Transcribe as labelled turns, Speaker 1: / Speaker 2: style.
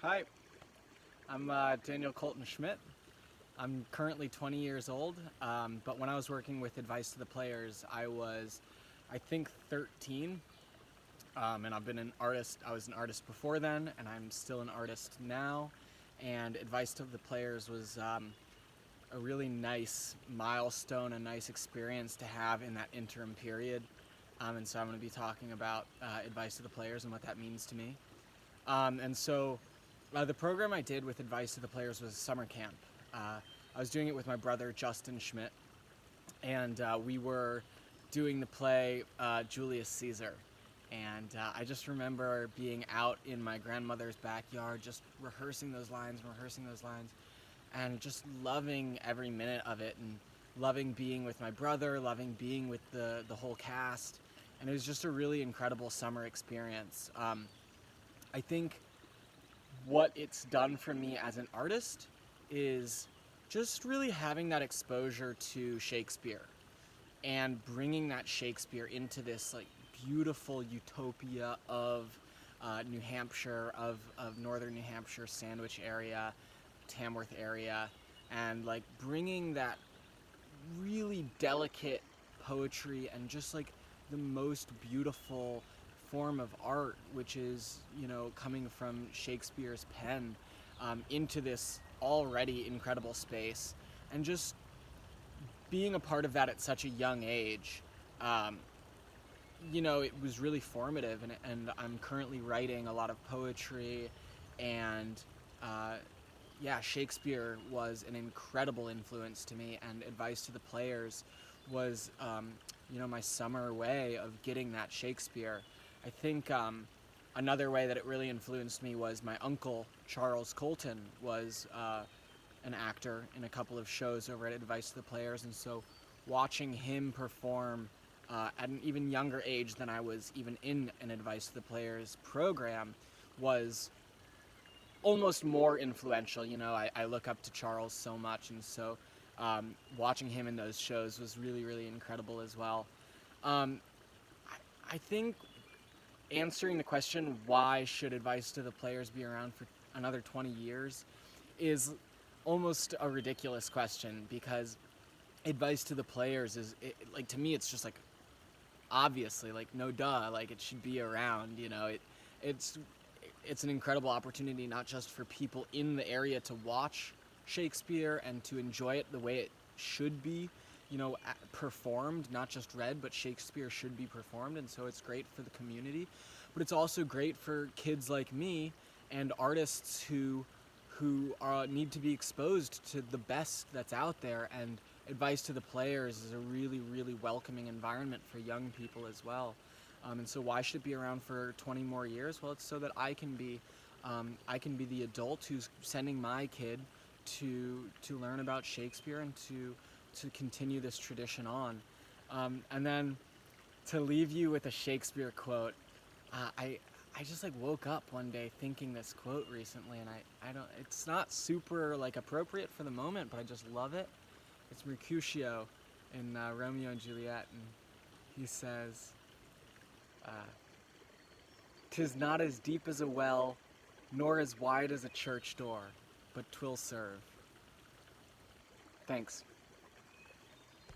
Speaker 1: Hi, I'm Daniel Colton Schmidt. I'm currently 20 years old, but when I was working with Advice to the Players, I was, I think, 13, and I've been an artist. I was an artist before then, and I'm still an artist now. And Advice to the Players was a really nice milestone, a nice experience to have in that interim period. And so I'm going to be talking about Advice to the Players and what that means to me. The program I did with Advice to the Players was summer camp. I was doing it with my brother, Justin Schmidt, and we were doing the play Julius Caesar. And I just remember being out in my grandmother's backyard, just rehearsing those lines, and just loving every minute of it, and loving being with my brother, loving being with the whole cast. And it was just a really incredible summer experience. I think what it's done for me as an artist is just really having that exposure to Shakespeare and bringing that Shakespeare into this like beautiful utopia of New Hampshire, of northern New Hampshire, Sandwich area, Tamworth area, and like bringing that really delicate poetry and just like the most beautiful form of art, which is, coming from Shakespeare's pen, into this already incredible space, and just being a part of that at such a young age. It was really formative, and I'm currently writing a lot of poetry, and Shakespeare was an incredible influence to me, and Advice to the Players was, my summer way of getting that Shakespeare. I think another way that it really influenced me was my uncle, Charles Colton, was an actor in a couple of shows over at Advice to the Players, and so watching him perform at an even younger age than I was even in an Advice to the Players program was almost more influential. I look up to Charles so much, and so watching him in those shows was really, really incredible as well. I think answering the question, why should Advice to the Players be around for another 20 years, is almost a ridiculous question, because Advice to the Players is, to me, it's just like, obviously, like, no duh, like, it should be around. It's an incredible opportunity, not just for people in the area to watch Shakespeare and to enjoy it the way it should be, performed, not just read, but Shakespeare should be performed, and so it's great for the community. But it's also great for kids like me and artists who need to be exposed to the best that's out there, and Advice to the Players is a really, really welcoming environment for young people as well. And so why should it be around for 20 more years? Well, it's so that I can be the adult who's sending my kid to learn about Shakespeare and to continue this tradition on. And then to leave you with a Shakespeare quote, I just like woke up one day thinking this quote recently, and it's not super like appropriate for the moment, but I just love it. It's Mercutio in Romeo and Juliet, and he says, "'Tis not as deep as a well, nor as wide as a church door, but 'twill serve." Thanks.